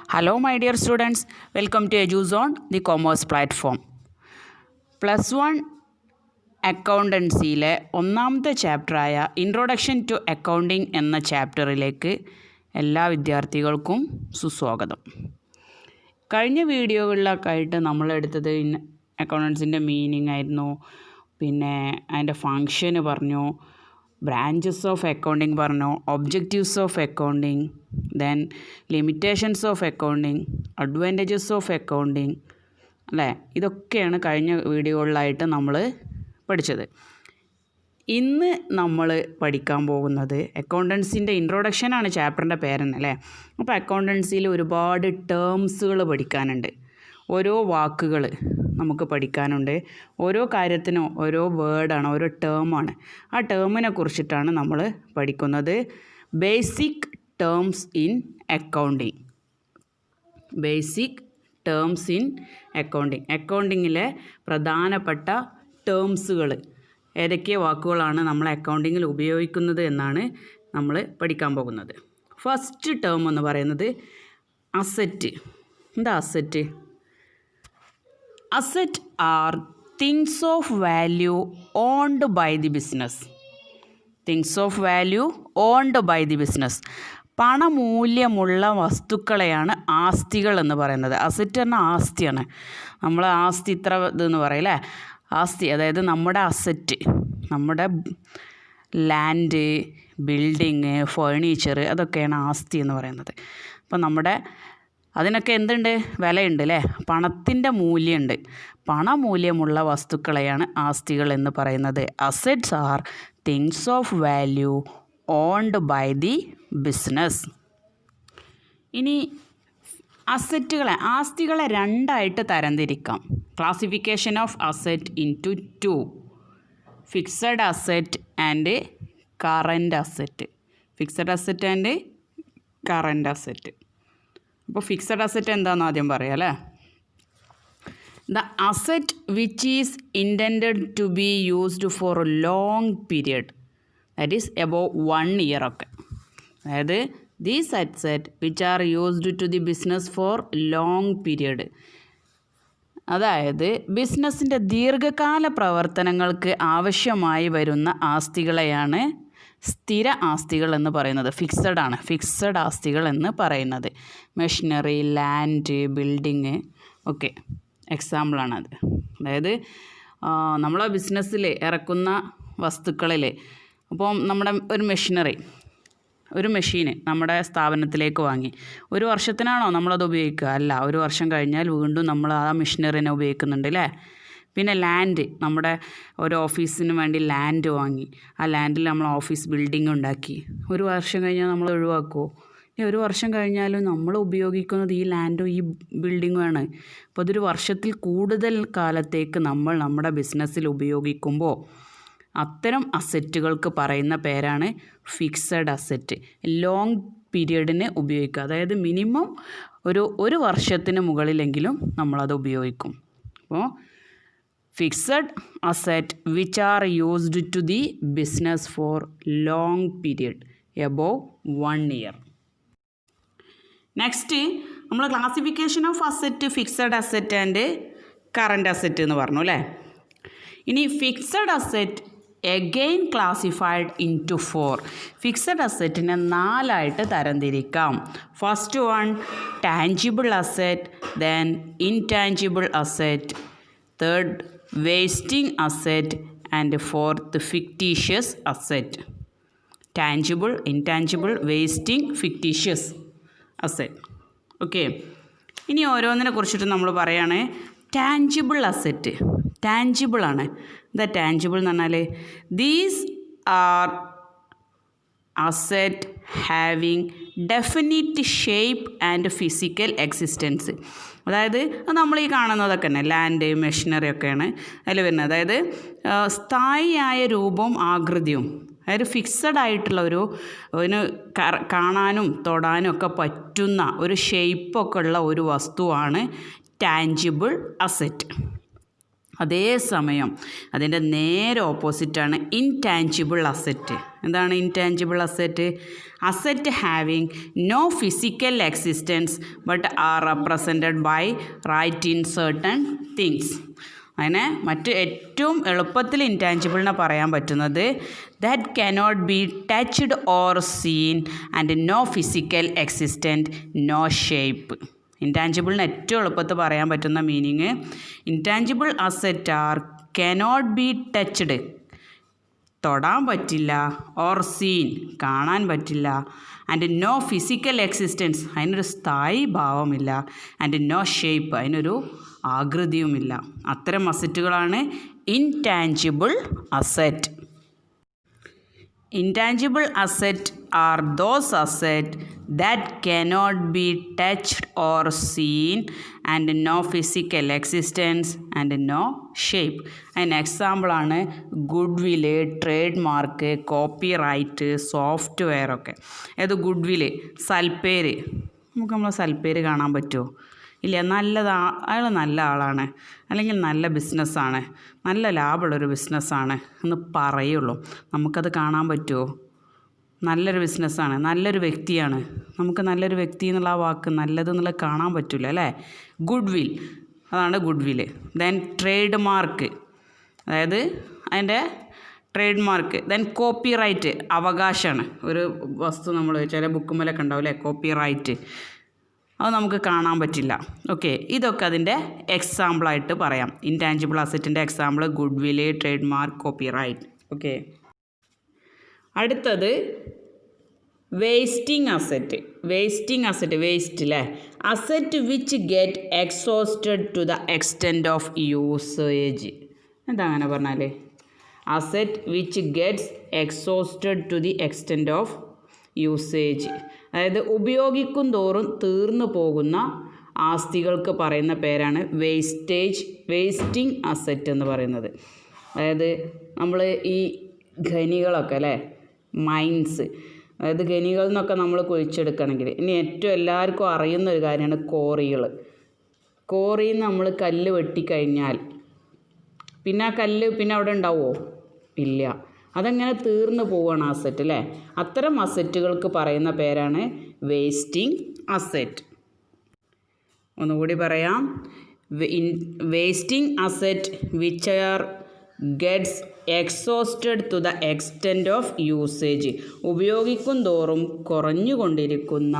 Hello my dear students, welcome to EduZone, the commerce platform. +1 അക്കൗണ്ടൻസിയിലെ ഒന്നാമത്തെ ചാപ്റ്ററായ introduction to accounting എന്ന ചാപ്റ്ററിലേക്ക് എല്ലാ വിദ്യാർത്ഥികൾക്കും സുസ്വാഗതം. കഴിഞ്ഞ വീഡിയോകളിലൊക്കെ ആയിട്ട് നമ്മളെടുത്തത് അക്കൗണ്ടൻസിൻ്റെ മീനിങ് ആയിരുന്നു, പിന്നെ അതിൻ്റെ ഫങ്ഷന് പറഞ്ഞു, ബ്രാഞ്ചസ് ഓഫ് അക്കൗണ്ടിങ് പറഞ്ഞു, objectives of accounting, then limitations of accounting, advantages of accounting, അല്ലേ? ഇതൊക്കെയാണ് കഴിഞ്ഞ വീഡിയോകളിലായിട്ട് നമ്മൾ പഠിച്ചത്. ഇന്ന് നമ്മൾ പഠിക്കാൻ പോകുന്നത് അക്കൗണ്ടൻസിൻ്റെ ഇൻട്രൊഡക്ഷനാണ് ചാപ്റ്ററിൻ്റെ പേരെന്ന്, അല്ലേ? അപ്പോൾ അക്കൗണ്ടൻസിയിൽ ഒരുപാട് ടേംസുകൾ പഠിക്കാനുണ്ട്, ഓരോ വാക്കുകൾ നമുക്ക് പഠിക്കാനുണ്ട്. ഓരോ കാര്യത്തിനും ഓരോ വേർഡാണ്, ഓരോ ടേമാണ്. ആ ടേമിനെ കുറിച്ചിട്ടാണ് നമ്മൾ പഠിക്കുന്നത്. Basic terms in accounting. Basic terms in accounting. അക്കൗണ്ടിങ്ങിലെ പ്രധാനപ്പെട്ട ടേംസുകൾ ഏതൊക്കെ വാക്കുകളാണ് നമ്മൾ അക്കൗണ്ടിങ്ങിൽ ഉപയോഗിക്കുന്നത് എന്നാണ് നമ്മൾ പഠിക്കാൻ പോകുന്നത്. ഫസ്റ്റ് ടേം എന്ന് പറയുന്നത് അസറ്റ്. എന്താ asset? Asset are things of value owned by the business. Things of value owned by the business. പണമൂല്യമുള്ള വസ്തുക്കളെയാണ് ആസ്തികൾ എന്ന് പറയുന്നത്. അസറ്റ് പറഞ്ഞാൽ ആസ്തിയാണ്. നമ്മൾ ആസ്തി ഇത്ര ഇതെന്ന് പറയും, അല്ലേ? ആസ്തി അതായത് നമ്മുടെ അസറ്റ്, നമ്മുടെ ലാൻഡ്, ബിൽഡിങ്, ഫേർണിച്ചർ, അതൊക്കെയാണ് ആസ്തി എന്ന് പറയുന്നത്. അപ്പം നമ്മുടെ അതിനൊക്കെ എന്തുണ്ട്? വിലയുണ്ട്, അല്ലേ? പണത്തിൻ്റെ മൂല്യമുണ്ട്. പണമൂല്യമുള്ള വസ്തുക്കളെയാണ് ആസ്തികൾ എന്ന് പറയുന്നത്. Assets are things of value owned by the business. ഇനി ആസ്തികളെ രണ്ടായിട്ട് തരംതിരിക്കാം. Classification of asset into 2: fixed asset and current asset. Fixed asset and current asset. അപ്പോൾ ഫിക്സഡ് അസറ്റ് എന്താണെന്ന് ആദ്യം പറയാം, അല്ലേ? The asset which is intended to be used for a long period, that is above 1 year ഒക്കെ. അതായത് these asset which are used to the business for long period. അതായത് ബിസിനസ്സിൻ്റെ ദീർഘകാല പ്രവർത്തനങ്ങൾക്ക് ആവശ്യമായി വരുന്ന ആസ്തികളെയാണ് സ്ഥിര ആസ്തികൾ എന്ന് പറയുന്നത്. ഫിക്സഡ് ആണ് ഫിക്സഡ് ആസ്തികൾ എന്ന് പറയുന്നത്. മെഷീനറി, ലാൻഡ്, ബിൽഡിങ് ഒക്കെ എക്സാമ്പിളാണത്. അതായത് നമ്മളെ ബിസിനസ്സിൽ ഇറക്കുന്ന വസ്തുക്കളിൽ, അപ്പം നമ്മുടെ ഒരു മെഷീന് നമ്മുടെ സ്ഥാപനത്തിലേക്ക് വാങ്ങി 1 വർഷത്തിനാണോ നമ്മളത് ഉപയോഗിക്കുക? അല്ല, 1 വർഷം കഴിഞ്ഞാൽ വീണ്ടും നമ്മൾ ആ മെഷീനറിനെ ഉപയോഗിക്കുന്നുണ്ട്, അല്ലേ? പിന്നെ ലാൻഡ്, നമ്മുടെ ഒരു ഓഫീസിന് വേണ്ടി ലാൻഡ് വാങ്ങി, ആ ലാൻഡിൽ നമ്മൾ ഓഫീസ് ബിൽഡിംഗ് ഉണ്ടാക്കി. 1 വർഷം കഴിഞ്ഞാൽ നമ്മൾ ഒഴിവാക്കുമോ? 1 വർഷം കഴിഞ്ഞാലും നമ്മൾ ഉപയോഗിക്കുന്നത് ഈ ലാൻഡും ഈ ബിൽഡിങ്ങുമാണ്. അപ്പോൾ അതൊരു വർഷത്തിൽ കൂടുതൽ കാലത്തേക്ക് നമ്മൾ നമ്മുടെ ബിസിനസ്സിൽ ഉപയോഗിക്കുമ്പോൾ അത്തരം അസറ്റുകൾക്ക് പറയുന്ന പേരാണ് ഫിക്സഡ് അസറ്റ്. ലോങ് പീരിയഡിന് ഉപയോഗിക്കുക, അതായത് മിനിമം ഒരു വർഷത്തിന് മുകളിലെങ്കിലും നമ്മളത് ഉപയോഗിക്കും. അപ്പോൾ fixed asset which are used to the business for long period above 1 year. Next നമ്മൾ classification of asset, fixed asset and current asset എന്ന് പറഞ്ഞു, അല്ലേ? ഇനി fixed asset again classified into 4. Fixed അസറ്റിനെ 4 ആയിട്ട് തരംതിരിക്കാം. First one tangible asset, then intangible asset, third wasting asset, and fourth fictitious asset. Tangible, intangible, wasting, fictitious asset. Okay, ഇനി ഓരോന്നിനെ കുറിച്ചിട്ട് നമ്മൾ പറയുകയാണ്. Tangible asset ടാഞ്ചിബിളാണ്. എന്താ ടാഞ്ചിബിൾ എന്ന് പറഞ്ഞാൽ? These are asset having definite shape and physical existence. അതായത് നമ്മൾ ഈ കാണുന്നതൊക്കെ തന്നെ ലാൻഡ്, മെഷീനറി ഒക്കെയാണ് അതിൽ വരുന്നത്. അതായത് സ്ഥായിയായ രൂപവും ആകൃതിയും, അതായത് ഫിക്സഡ് ആയിട്ടുള്ള അതിന് കാണാനും തൊടാനും ഒക്കെ പറ്റുന്ന ഒരു ഷേപ്പൊക്കെ ഉള്ള ഒരു വസ്തുവാണ് ടാഞ്ചിബിൾ അസറ്റ്. അതേസമയം അതിൻ്റെ നേരെ ഓപ്പോസിറ്റാണ് ഇൻടാഞ്ചിബിൾ അസറ്റ്. എന്താണ് intangible asset? Asset having no physical existence but are represented by right in certain things. അങ്ങനെ ഏറ്റവും എളുപ്പത്തിൽ ഇൻടാഞ്ചിബിളിനെ പറയാൻ പറ്റുന്നത് that cannot be touched or seen and no physical existent no shape. ഇൻടാഞ്ചിബിളിന് ഏറ്റവും എളുപ്പത്തിൽ പറയാൻ പറ്റുന്ന meaning intangible asset are cannot be touched, തൊടാൻ പറ്റില്ല, ഓർ സീൻ, കാണാൻ പറ്റില്ല, ആൻഡ് നോ ഫിസിക്കൽ എക്സിസ്റ്റൻസ്, അതിനൊരു സ്ഥായി ഭാവമില്ല, ആൻഡ് നോ ഷേപ്പ്, അതിനൊരു ആകൃതിയുമില്ല. അത്തരം അസറ്റുകളാണ് intangible asset. Intangible assets are those assets that cannot be touched or seen and no physical existence and no shape. An example ആണ് goodwill, trade mark, copyright, software ഒക്കെ. ഏത് ഗുഡ്വിൽ, സൽപ്പേര്. നമുക്ക് നമ്മളെ സൽപ്പേര് കാണാൻ പറ്റുമോ? ഇല്ല. അയാൾ നല്ല ആളാണ്, അല്ലെങ്കിൽ നല്ല ബിസിനസ്സാണ്, നല്ല ലാഭമുള്ളൊരു ബിസിനസ്സാണ് എന്ന് പറയുള്ളൂ. നമുക്കത് കാണാൻ പറ്റുമോ? നല്ലൊരു ബിസിനസ്സാണ്, നല്ലൊരു വ്യക്തിയാണ്, നമുക്ക് നല്ലൊരു വ്യക്തി എന്നുള്ള ആ വാക്ക് നല്ലത് എന്നുള്ളത് കാണാൻ പറ്റില്ല അല്ലേ? ഗുഡ്വിൽ, അതാണ് ഗുഡ്വിൽ. ദെൻ ട്രേഡ് മാർക്ക്, അതായത് അതിൻ്റെ ട്രേഡ് മാർക്ക്. ദെൻ കോപ്പിറൈറ്റ്, അവകാശമാണ്. ഒരു വസ്തു നമ്മൾ ചില ബുക്കുമ്മലൊക്കെ ഉണ്ടാവും അല്ലേ, കോപ്പിറൈറ്റ്, അത് നമുക്ക് കാണാൻ പറ്റില്ല. ഓക്കെ, ഇതൊക്കെ അതിൻ്റെ എക്സാമ്പിളായിട്ട് പറയാം. ഇൻടാഞ്ചിബിൾ അസറ്റിൻ്റെ example goodwill, trade mark, copyright. Okay, അടുത്തത് wasting asset. Wasting asset, waste അല്ലേ? Asset which get exhausted to the extent of usage. എന്താ അങ്ങനെ പറഞ്ഞാൽ? Asset which gets exhausted to the extent of usage, അതായത് ഉപയോഗിക്കും തോറും തീർന്നു പോകുന്ന ആസ്തികൾക്ക് പറയുന്ന പേരാണ് വേസ്റ്റിംഗ് അസറ്റ് എന്ന് പറയുന്നത്. അതായത് നമ്മൾ ഈ ഖനികളൊക്കെ അല്ലേ, മൈൻസ്, അതായത് ഖനികളിൽ നിന്നൊക്കെ നമ്മൾ കുഴിച്ചെടുക്കണമെങ്കിൽ, ഇനി ഏറ്റവും എല്ലാവർക്കും അറിയുന്നൊരു കാര്യമാണ് കോറികൾ. കോറിയിൽ നിന്ന് നമ്മൾ കല്ല് വെട്ടിക്കഴിഞ്ഞാൽ പിന്നെ ആ കല്ല് പിന്നെ അവിടെ ഉണ്ടാവുമോ? ഇല്ല. അതങ്ങനെ തീർന്നു പോവുകയാണ് അസറ്റ് അല്ലേ? അത്തരം അസറ്റുകൾക്ക് പറയുന്ന പേരാണ് വേസ്റ്റിംഗ് അസറ്റ്. ഒന്നുകൂടി പറയാം. Wasting asset which are gets exhausted to the extent of usage, ഉപയോഗിക്കും തോറും കുറഞ്ഞുകൊണ്ടിരിക്കുന്ന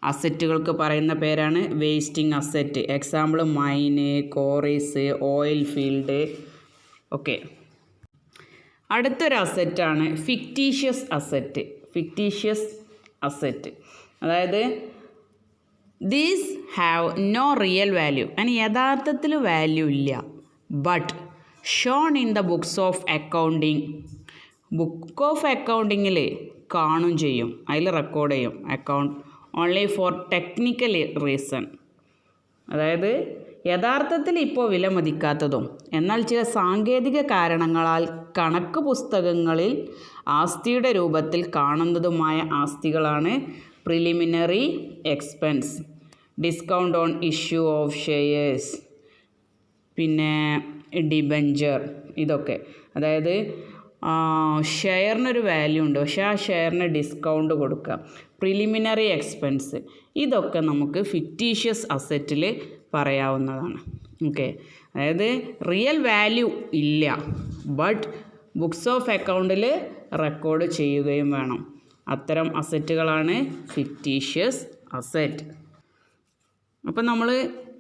അസറ്റുകൾക്ക് പറയുന്ന പേരാണ് wasting asset. Example mine, quarries, oil field. Okay, അടുത്തൊരു അസറ്റാണ് ഫിക്റ്റീഷ്യസ് അസറ്റ്. ഫിക്റ്റീഷ്യസ് അസറ്റ്, അതായത് these have no real value, അതിന് യഥാർത്ഥത്തിൽ വാല്യൂ ഇല്ല, but shown in the books of accounting. Book of അക്കൗണ്ടിങ്ങിൽ കാണും ചെയ്യും, അതിൽ റെക്കോർഡ് ചെയ്യും. Account only for technical reason, അതായത് യഥാർത്ഥത്തിൽ ഇപ്പോൾ വിലമതിക്കാത്തതും എന്നാൽ ചില സാങ്കേതിക കാരണങ്ങളാൽ കണക്ക് പുസ്തകങ്ങളിൽ ആസ്തിയുടെ രൂപത്തിൽ കാണുന്നതുമായ ആസ്തികളാണ് preliminary expense, discount on issue of shares, പിന്നെ ഡിബഞ്ചർ. ഇതൊക്കെ അതായത് ഷെയറിനൊരു വാല്യൂ ഉണ്ട്, പക്ഷേ ആ ഷെയറിന് ഡിസ്കൗണ്ട് കൊടുക്കുക, പ്രിലിമിനറി എക്സ്പെൻസ്. ഇതൊക്കെ നമുക്ക് ഫിക്റ്റീഷ്യസ് അസറ്റിൽ പറയാവുന്നതാണ്. ഓക്കെ, അതായത് റിയൽ വാല്യൂ ഇല്ല, ബട്ട് ബുക്സ് ഓഫ് അക്കൗണ്ടിൽ റെക്കോർഡ് ചെയ്യുകയും വേണം. അത്തരം അസറ്റുകളാണ് ഫിക്റ്റീഷ്യസ് അസറ്റ്. അപ്പം നമ്മൾ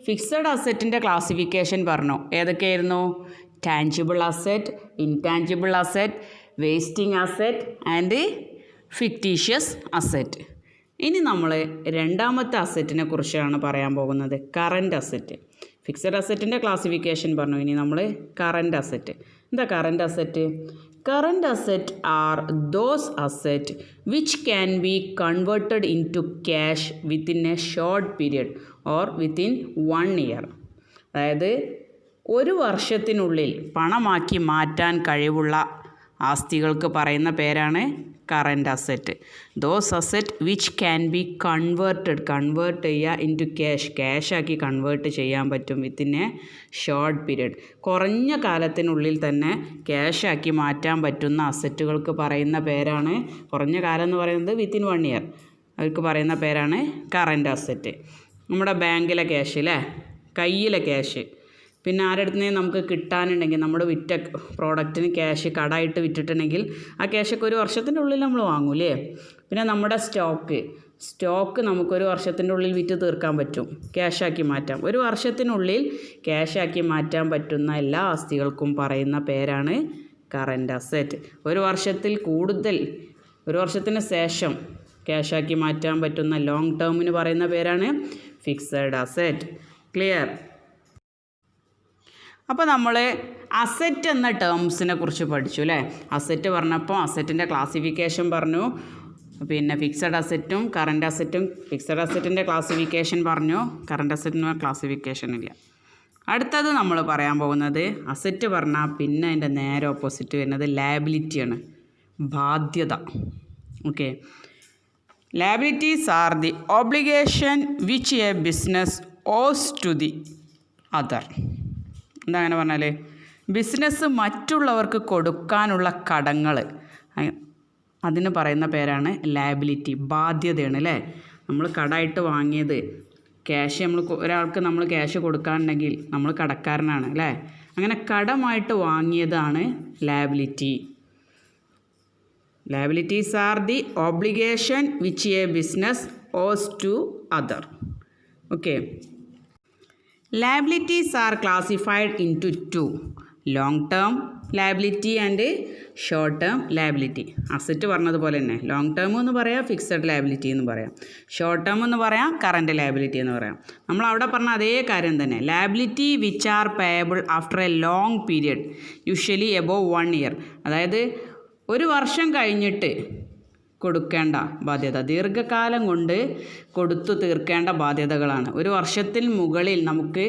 ഫിക്സഡ് അസറ്റിൻ്റെ ക്ലാസിഫിക്കേഷൻ പറഞ്ഞു. ഏതൊക്കെയായിരുന്നു? Tangible asset, intangible asset, wasting asset and fictitious asset. ഇനി നമ്മൾ രണ്ടാമത്തെ അസറ്റിനെ കുറിച്ചാണ് പറയാൻ പോകുന്നത്, കറൻറ്റ് അസറ്റ്. ഫിക്സഡ് അസറ്റിൻ്റെ ക്ലാസിഫിക്കേഷൻ പറഞ്ഞു. ഇനി നമ്മൾ കറൻറ്റ് അസറ്റ്. എന്താ current asset? Current asset are those asset which can be converted into cash within a short period or within 1 year. അതായത് ഒരു വർഷത്തിനുള്ളിൽ പണമാക്കി മാറ്റാൻ കഴിവുള്ള ആസ്തികൾക്ക് പറയുന്ന പേരാണ് current asset. Those asset which can B convert ചെയ്യുക ഇൻറ്റു ക്യാഷാക്കി കൺവേർട്ട് ചെയ്യാൻ പറ്റും വിത്തിൻ എ ഷോർട്ട് പീരീഡ്. കുറഞ്ഞ കാലത്തിനുള്ളിൽ തന്നെ ക്യാഷാക്കി മാറ്റാൻ പറ്റുന്ന അസറ്റുകൾക്ക് പറയുന്ന പേരാണ്, കുറഞ്ഞ കാലം എന്ന് പറയുന്നത് വിത്തിൻ 1 ഇയർ, അവർക്ക് പറയുന്ന പേരാണ് കറൻറ്റ് അസറ്റ്. നമ്മുടെ ബാങ്കിലെ ക്യാഷ് അല്ലേ, കയ്യിലെ ക്യാഷ്, പിന്നെ ആരുടെ നമുക്ക് കിട്ടാനുണ്ടെങ്കിൽ നമ്മുടെ വിറ്റ പ്രോഡക്റ്റിന് ക്യാഷ് കടമായിട്ട് വിറ്റിട്ടുണ്ടെങ്കിൽ ആ ക്യാഷൊക്കെ ഒരു വർഷത്തിൻ്റെ ഉള്ളിൽ നമ്മൾ വാങ്ങൂലേ. പിന്നെ നമ്മുടെ സ്റ്റോക്ക് നമുക്കൊരു വർഷത്തിൻ്റെ ഉള്ളിൽ വിറ്റ് തീർക്കാൻ പറ്റും, ക്യാഷാക്കി മാറ്റാം. ഒരു വർഷത്തിനുള്ളിൽ ക്യാഷാക്കി മാറ്റാൻ പറ്റുന്ന എല്ലാ ആസ്തികൾക്കും പറയുന്ന പേരാണ് കറൻറ്റ് അസറ്റ്. ഒരു വർഷത്തിൽ കൂടുതൽ, ഒരു വർഷത്തിന് ശേഷം ക്യാഷാക്കി മാറ്റാൻ പറ്റുന്ന ലോങ് ടേമിന് പറയുന്ന പേരാണ് ഫിക്സഡ് അസറ്റ്. ക്ലിയർ? അപ്പോൾ നമ്മൾ അസറ്റ് എന്ന ടേംസിനെ കുറിച്ച് പഠിച്ചു അല്ലേ. അസറ്റ് പറഞ്ഞപ്പോൾ അസറ്റിൻ്റെ ക്ലാസിഫിക്കേഷൻ പറഞ്ഞു, പിന്നെ ഫിക്സഡ് അസറ്റും കറൻറ്റ് അസറ്റും. ഫിക്സഡ് അസറ്റിൻ്റെ ക്ലാസിഫിക്കേഷൻ പറഞ്ഞു, കറൻറ്റ് അസറ്റിന് ക്ലാസിഫിക്കേഷൻ ഇല്ല. അടുത്തത് നമ്മൾ പറയാൻ പോകുന്നത് അസറ്റ് പറഞ്ഞാൽ പിന്നെ അതിൻ്റെ നേരെ ഓപ്പോസിറ്റ് വരുന്നത് ലയബിലിറ്റിയാണ്, ബാധ്യത. Okay, liabilities are the obligation which a business owes to the other. എന്താ അങ്ങനെ പറഞ്ഞാൽ, ബിസിനസ് മറ്റുള്ളവർക്ക് കൊടുക്കാനുള്ള കടങ്ങൾ, അതിന് പറയുന്ന പേരാണ് ലയബിലിറ്റി, ബാധ്യതയാണ് അല്ലേ. നമ്മൾ കടമായിട്ട് വാങ്ങിയത് ക്യാഷ്, ഒരാൾക്ക് നമ്മൾ ക്യാഷ് കൊടുക്കാനുണ്ടെങ്കിൽ നമ്മൾ കടക്കാരനാണ് അല്ലേ. അങ്ങനെ കടമായിട്ട് വാങ്ങിയതാണ് liability. Liabilities are the obligation which a business owes to other. Okay, liabilities are classified into two: long term liability and short term liability. Asset പറഞ്ഞതുപോലെ തന്നെ ലോങ് ടേം എന്ന് പറയാം, ഫിക്സഡ് ലയബിലിറ്റി എന്ന് പറയാം, ഷോർട്ട് ടേം എന്ന് പറയാം, current liability എന്ന് പറയാം. നമ്മൾ അവിടെ പറഞ്ഞ അതേ കാര്യം തന്നെ. Liability which are payable after a long period, usually above 1 year. അതായത് ഒരു വർഷം കഴിഞ്ഞിട്ട് കൊടുക്കേണ്ട ബാധ്യത, ദീർഘകാലം കൊണ്ട് കൊടുത്തു തീർക്കേണ്ട ബാധ്യതകളാണ്. ഒരു വർഷത്തിൽ മുകളിൽ നമുക്ക്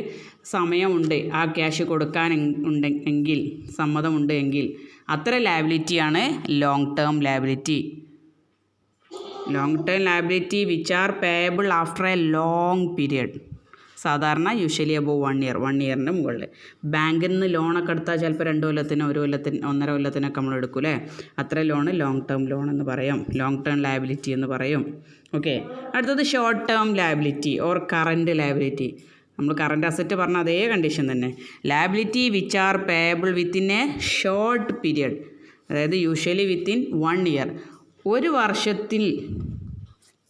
സമയമുണ്ട് ആ ക്യാഷ് കൊടുക്കാൻ എങ്കിൽ, സമ്മതമുണ്ട് എങ്കിൽ, അത്ര ലയബിലിറ്റിയാണ് long term liability. Long term liability which are payable after a long period, സാധാരണ യൂഷ്വലി അബോവ് 1 ഇയർ, 1 ഇയറിൻ്റെ മുകളിൽ. ബാങ്കിൽ നിന്ന് ലോണൊക്കെ എടുത്താൽ ചിലപ്പോൾ 2 കൊല്ലത്തിന്, 1 കൊല്ലത്തിന്, 1.5 കൊല്ലത്തിനൊക്കെ നമ്മൾ എടുക്കൂലേ, അത്ര ലോണ് ലോങ് ടേം ലോൺ എന്ന് പറയും, ലോങ് ടേം ലയബിലിറ്റി എന്ന് പറയും. ഓക്കെ, അടുത്തത് short term liability or current liability. നമ്മൾ കറൻറ്റ് അസറ്റ് പറഞ്ഞ അതേ കണ്ടീഷൻ തന്നെ. Liability which are payable within a short period, അതായത് യൂഷ്വലി വിത്തിൻ 1 ഇയർ, ഒരു വർഷത്തിൽ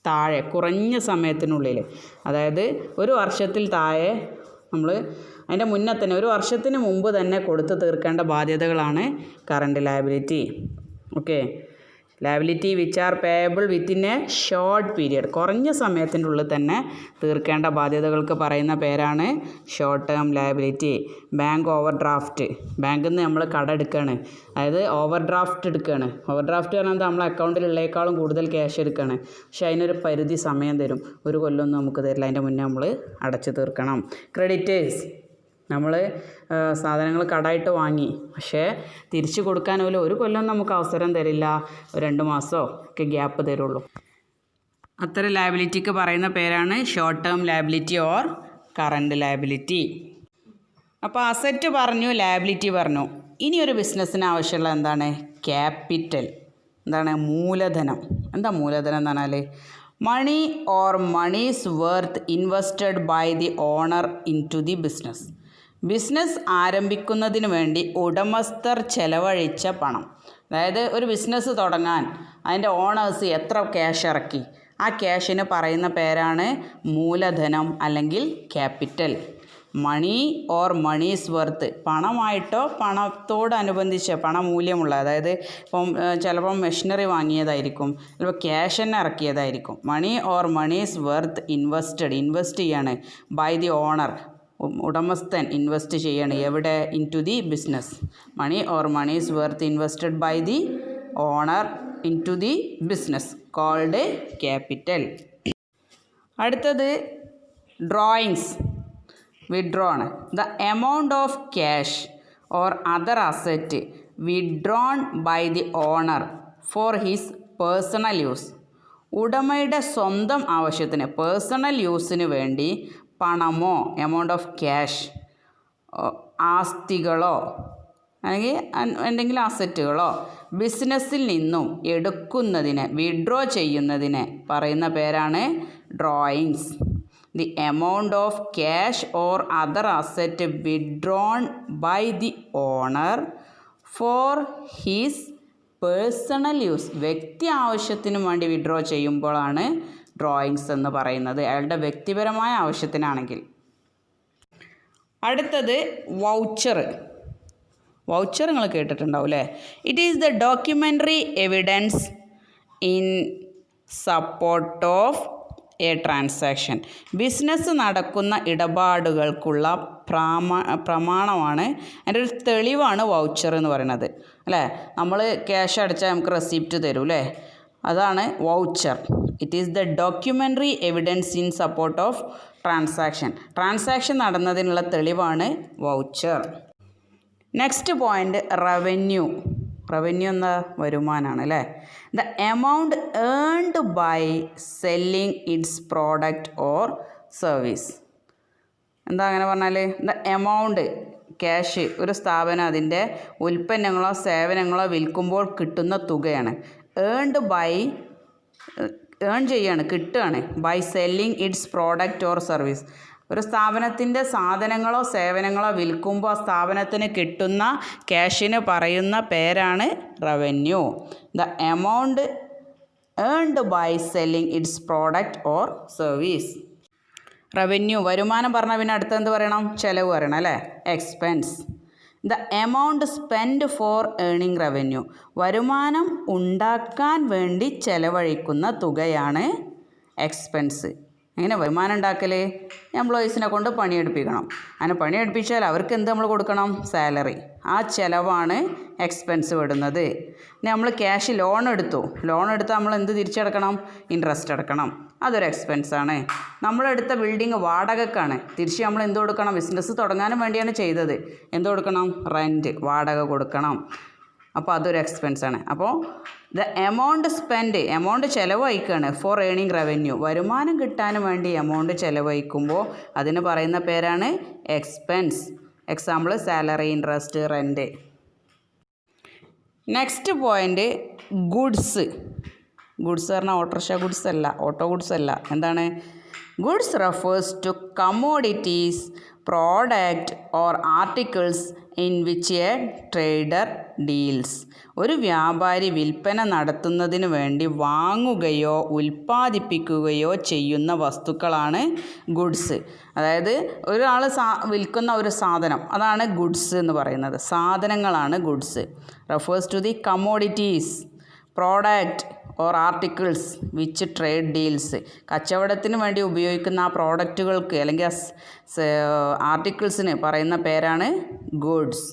താഴെ, കുറഞ്ഞ സമയത്തിനുള്ളിൽ. അതായത് ഒരു വർഷത്തിൽ താഴെ നമ്മൾ അതിൻ്റെ മുന്നേ തന്നെ, ഒരു വർഷത്തിന് മുമ്പ് തന്നെ കൊടുത്തു തീർക്കേണ്ട ബാധ്യതകളാണ് current liability. Okay, liability which are payable within a short period, കുറഞ്ഞ സമയത്തിൻ്റെ ഉള്ളിൽ തന്നെ തീർക്കേണ്ട ബാധ്യതകൾക്ക് പറയുന്ന പേരാണ് short term liability. Bank overdraft, ബാങ്കിൽ നിന്ന് നമ്മൾ കട എടുക്കുകയാണ്, അതായത് ഓവർ ഡ്രാഫ്റ്റ് എടുക്കുകയാണ്. ഓവർ ഡ്രാഫ്റ്റ് പറഞ്ഞാൽ നമ്മളെ അക്കൗണ്ടിലുള്ളേക്കാളും കൂടുതൽ ക്യാഷ് എടുക്കുകയാണ്, പക്ഷേ അതിനൊരു പരിധി സമയം തരും, 1 കൊല്ലമൊന്നും നമുക്ക് തരില്ല, അതിൻ്റെ മുന്നേ നമ്മൾ അടച്ചു തീർക്കണം. ക്രെഡിറ്റേഴ്സ്, നമ്മൾ സാധനങ്ങൾ കടമായിട്ട് വാങ്ങി, പക്ഷേ തിരിച്ചു കൊടുക്കാൻ പോലും 1 കൊല്ലം നമുക്ക് അവസരം തരില്ല, 2 മാസമോ ഒക്കെ ഗ്യാപ്പ് തരുള്ളൂ. അത്തരം ലയബിലിറ്റിക്ക് പറയുന്ന പേരാണ് short term liability or current liability. അപ്പോൾ അസറ്റ് പറഞ്ഞു, ലയബിലിറ്റി പറഞ്ഞു. ഇനി ഒരു ബിസിനസ്സിന് ആവശ്യമുള്ള എന്താണ്? ക്യാപിറ്റൽ. എന്താണ്? മൂലധനം. എന്താ മൂലധനം എന്ന് പറഞ്ഞാൽ money or monies worth invested by the owner in to the business. Business ആരംഭിക്കുന്നതിന് വേണ്ടി ഉടമസ്ഥർ ചെലവഴിച്ച പണം. അതായത് ഒരു ബിസിനസ് തുടങ്ങാൻ അതിൻ്റെ ഓണേഴ്സ് എത്ര ക്യാഷ് ഇറക്കി, ആ ക്യാഷിന് പറയുന്ന പേരാണ് മൂലധനം അല്ലെങ്കിൽ capital. Money or monies worth, പണമായിട്ടോ പണത്തോടനുബന്ധിച്ച് പണമൂല്യമുള്ള, അതായത് ഇപ്പം ചിലപ്പം മെഷീനറി വാങ്ങിയതായിരിക്കും, ചിലപ്പോൾ ക്യാഷ് തന്നെ ഇറക്കിയതായിരിക്കും. Money or monies worth invest ചെയ്യാണ് ബൈ ദി ഓണർ, ഉടമസ്ഥൻ ഇൻവെസ്റ്റ് ചെയ്യാണ് എവിടെ? In to the business. Money or monies worth invested by the owner in to the business called capital. അടുത്തത് ഡ്രോയിങ്സ്, വിഡ്രോ ആണ്. The amount of cash or other asset withdrawn by the owner for his personal use. ഉടമയുടെ സ്വന്തം ആവശ്യത്തിന് personal യൂസിന് വേണ്ടി പണമോ amount of cash, ആസ്തികളോ അല്ലെങ്കിൽ എന്തെങ്കിലും അസറ്റുകളോ ബിസിനസ്സിൽ നിന്നും എടുക്കുന്നതിന് വിഡ്രോ ചെയ്യുന്നതിന് പറയുന്ന പേരാണ് drawings. The amount of cash or other asset withdrawn by the owner for his personal use. വ്യക്തി ആവശ്യത്തിന് വേണ്ടി വിഡ്രോ ചെയ്യുമ്പോഴാണ് ഡ്രോയിങ്സ് എന്ന് പറയുന്നത്, അയാളുടെ വ്യക്തിപരമായ ആവശ്യത്തിനാണെങ്കിൽ. അടുത്തത് വൗച്ചർ. വൗച്ചർ നിങ്ങൾ കേട്ടിട്ടുണ്ടാവും അല്ലേ? It is the documentary evidence in support of A transaction. Business നടക്കുന്ന ഇടപാടുകൾക്കുള്ള പ്രമാണമാണ്, അതിൻ്റെ ഒരു തെളിവാണ് വൗച്ചർ എന്ന് പറയുന്നത് അല്ലേ? നമ്മൾ ക്യാഷ് അടച്ചാൽ നമുക്ക് റെസിപ്റ്റ് തരും അല്ലേ? അതാണ് voucher. It is the documentary evidence in support of transaction. Transaction നടന്നതിനുള്ള തെളിവാണ് voucher. Next point revenue. Revenue എന്ന വരുമാനമാണ് അല്ലേ? The amount earned by selling its product or service. എന്താ അങ്ങനെ പറഞ്ഞാൽ? ദ എമൗണ്ട് ക്യാഷ്, ഒരു സ്ഥാപനം അതിൻ്റെ ഉൽപ്പന്നങ്ങളോ സേവനങ്ങളോ വിൽക്കുമ്പോൾ കിട്ടുന്ന തുകയാണ്. ഏൺഡ് ബൈ, ഏൺ ചെയ്യാണ്, കിട്ടുകയാണ്. By selling its product or service. ഒരു സ്ഥാപനത്തിൻ്റെ സാധനങ്ങളോ സേവനങ്ങളോ വിൽക്കുമ്പോൾ ആ സ്ഥാപനത്തിന് കിട്ടുന്ന ക്യാഷിന് പറയുന്ന പേരാണ് revenue. The amount earned by selling its product or service. Revenue വരുമാനം പറഞ്ഞാൽ പിന്നെ അടുത്തെന്ത് പറയണം? ചെലവ് പറയണം അല്ലേ? Expense. The amount spend for earning revenue. വരുമാനം ഉണ്ടാക്കാൻ വേണ്ടി ചെലവഴിക്കുന്ന തുകയാണ് എക്സ്പെൻസ്. എങ്ങനെ വരുമാനം ഉണ്ടാക്കൽ? എംപ്ലോയീസിനെ കൊണ്ട് പണിയെടുപ്പിക്കണം. അങ്ങനെ പണിയെടുപ്പിച്ചാൽ അവർക്ക് എന്ത് നമ്മൾ കൊടുക്കണം? സാലറി. ആ ചിലവാണ് എക്സ്പെൻസ് വിടുന്നത്. ഇനി നമ്മൾ ക്യാഷ് ലോൺ എടുത്താൽ നമ്മൾ എന്ത് തിരിച്ചടക്കണം? ഇൻട്രസ്റ്റ് അടക്കണം. അതൊരു എക്സ്പെൻസാണ്. നമ്മളെടുത്ത ബിൽഡിങ് വാടകക്കാണ്, തിരിച്ച് നമ്മൾ എന്ത് കൊടുക്കണം? ബിസിനസ് തുടങ്ങാനും വേണ്ടിയാണ് ചെയ്തത്, എന്ത് കൊടുക്കണം? റെൻറ്റ്, വാടക കൊടുക്കണം. അപ്പോൾ അതൊരു എക്സ്പെൻസാണ്. അപ്പോൾ ദ എമൗണ്ട് സ്പെൻഡ്, എമൗണ്ട് ചിലവഴിക്കുകയാണ് ഫോർ ഏണിംഗ് റവന്യൂ. വരുമാനം കിട്ടാനും വേണ്ടി എമൗണ്ട് ചിലവഴിക്കുമ്പോൾ അതിന് പറയുന്ന പേരാണ് expense. Example salary, interest, rent. Next point goods. Goods പറഞ്ഞാൽ ഓട്ടോറിക്ഷ ഗുഡ്സ് അല്ല, ഓട്ടോ ഗുഡ്സ് അല്ല. എന്താണ്? Goods refers to commodities, product or articles in which a trader deals. ഒരു വ്യാപാരി വിൽപ്പന നടത്തുന്നതിന് വേണ്ടി വാങ്ങുകയോ ഉൽപ്പാദിപ്പിക്കുകയോ ചെയ്യുന്ന വസ്തുക്കളാണ് ഗുഡ്സ്. അതായത് ഒരാൾ വിൽക്കുന്ന ഒരു സാധനം, അതാണ് ഗുഡ്സ് എന്ന് പറയുന്നത്. സാധനങ്ങളാണ് goods. Refers to the commodities, product or articles which trade deals. കച്ചവടത്തിന് വേണ്ടി ഉപയോഗിക്കുന്ന ആ പ്രോഡക്റ്റുകൾക്ക് അല്ലെങ്കിൽ ആർട്ടിക്കിൾസിന് പറയുന്ന പേരാണ് ഗുഡ്സ്.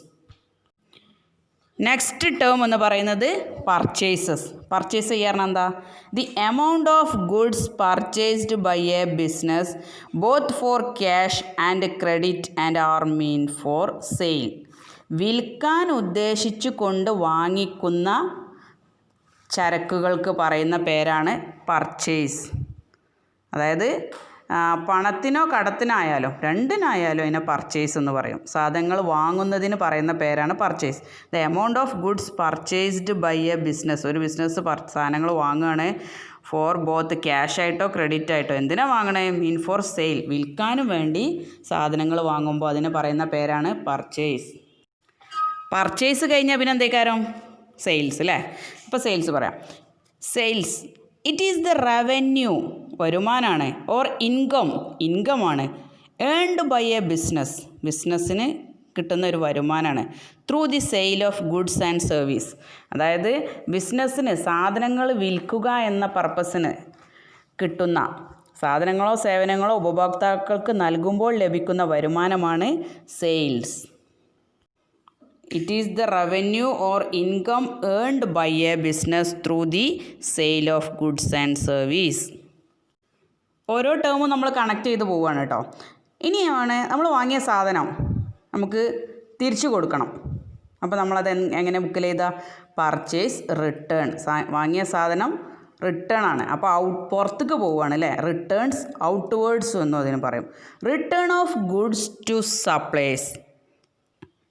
നെക്സ്റ്റ് ടേം എന്ന് പറയുന്നത് പർച്ചേസസ്. പർച്ചേസ് ചെയ്യാൻ എന്താ? The amount of goods purchased by a business both for cash and credit and are mean for sale. വിൽക്കാൻ ഉദ്ദേശിച്ചു കൊണ്ട് വാങ്ങിക്കുന്ന ചരക്കുകൾക്ക് പറയുന്ന പേരാണ് പർച്ചേസ്. അതായത് പണത്തിനോ കടത്തിനായാലും രണ്ടിനായാലും അതിനെ പർച്ചേസ് എന്ന് പറയും. സാധനങ്ങൾ വാങ്ങുന്നതിന് പറയുന്ന പേരാണ് purchase. The amount of goods purchased by a business. ഒരു ബിസിനസ് സാധനങ്ങൾ വാങ്ങുകയാണ് ഫോർ ബോത്ത് ക്യാഷ് ആയിട്ടോ ക്രെഡിറ്റ് ആയിട്ടോ. എന്തിനാണ് വാങ്ങണേ? മീൻ ഫോർ സെയിൽ. വിൽക്കാനും വേണ്ടി സാധനങ്ങൾ വാങ്ങുമ്പോൾ അതിന് പറയുന്ന പേരാണ് പർച്ചേസ്. പർച്ചേസ് കഴിഞ്ഞാൽ പിന്നെ എന്തേക്കാരം? സെയിൽസ് അല്ലേ? ഇപ്പോൾ സെയിൽസ് പറയാം. Sales it is the revenue, വരുമാനമാണ്. ഓർ ഇൻകം, ഇൻകമാണ്. ഏൺഡ് ബൈ എ ബിസിനസ്, ബിസിനസ്സിന് കിട്ടുന്ന ഒരു വരുമാനമാണ്. Through the sale of goods and service. അതായത് ബിസിനസ്സിന് സാധനങ്ങൾ വിൽക്കുക എന്ന പർപ്പസിന് കിട്ടുന്ന സാധനങ്ങളോ സേവനങ്ങളോ ഉപഭോക്താക്കൾക്ക് നൽകുമ്പോൾ ലഭിക്കുന്ന വരുമാനമാണ് sales. It is the revenue or income earned by a business through the sale of goods and service. ഓരോ ടേമും നമ്മൾ കണക്ട് ചെയ്ത് പോവുകയാണ് കേട്ടോ. ഇനിയാണ് നമ്മൾ വാങ്ങിയ സാധനം നമുക്ക് തിരിച്ചു കൊടുക്കണം. അപ്പോൾ നമ്മളത് എങ്ങനെ ബുക്കിൽ ചെയ്താൽ പർച്ചേസ് റിട്ടേൺ, വാങ്ങിയ സാധനം റിട്ടേൺ ആണ്. അപ്പോൾ പുറത്തേക്ക് പോവുകയാണ് അല്ലേ. റിട്ടേൺസ് ഔട്ട്വേർഡ്സ് എന്നും അതിന് പറയും. Return of goods to suppliers,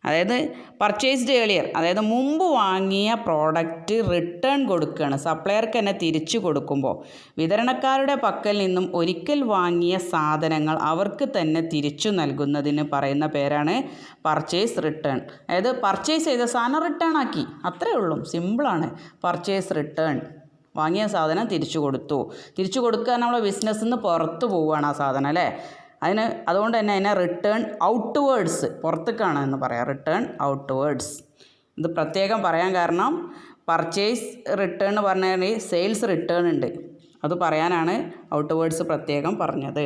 അതായത് പർച്ചേസ്ഡ് ഏർലിയർ, അതായത് മുമ്പ് വാങ്ങിയ പ്രോഡക്റ്റ് റിട്ടേൺ കൊടുക്കുകയാണ്, സപ്ലയർക്ക് തന്നെ തിരിച്ചു കൊടുക്കുമ്പോൾ വിതരണക്കാരുടെ പക്കൽ നിന്നും ഒരിക്കൽ വാങ്ങിയ സാധനങ്ങൾ അവർക്ക് തന്നെ തിരിച്ചു നൽകുന്നതിന് പറയുന്ന പേരാണ് പർച്ചേസ് റിട്ടേൺ. അതായത് പർച്ചേസ് ചെയ്ത സാധനം റിട്ടേൺ ആക്കി, അത്രയേ ഉള്ളൂ, സിമ്പിളാണ്. പർച്ചേസ് റിട്ടേൺ, വാങ്ങിയ സാധനം തിരിച്ചു കൊടുത്തു. തിരിച്ചു കൊടുക്കുക നമ്മളെ ബിസിനസ്സിൽ നിന്ന് പുറത്ത് പോവുകയാണ് ആ സാധനം അല്ലേ. അതുകൊണ്ട് തന്നെ അതിനെ റിട്ടേൺ ഔട്ട്വേർഡ്സ്, പുറത്തേക്കാണ് എന്ന് പറയാം, റിട്ടേൺ ഔട്ട്വേർഡ്സ്. ഇത് പ്രത്യേകം പറയാൻ കാരണം പർച്ചേസ് റിട്ടേൺ എന്ന് പറഞ്ഞാൽ സെയിൽസ് റിട്ടേൺ ഉണ്ട്, അത് പറയാനാണ് ഔട്ട്വേർഡ്സ് പ്രത്യേകം പറഞ്ഞത്.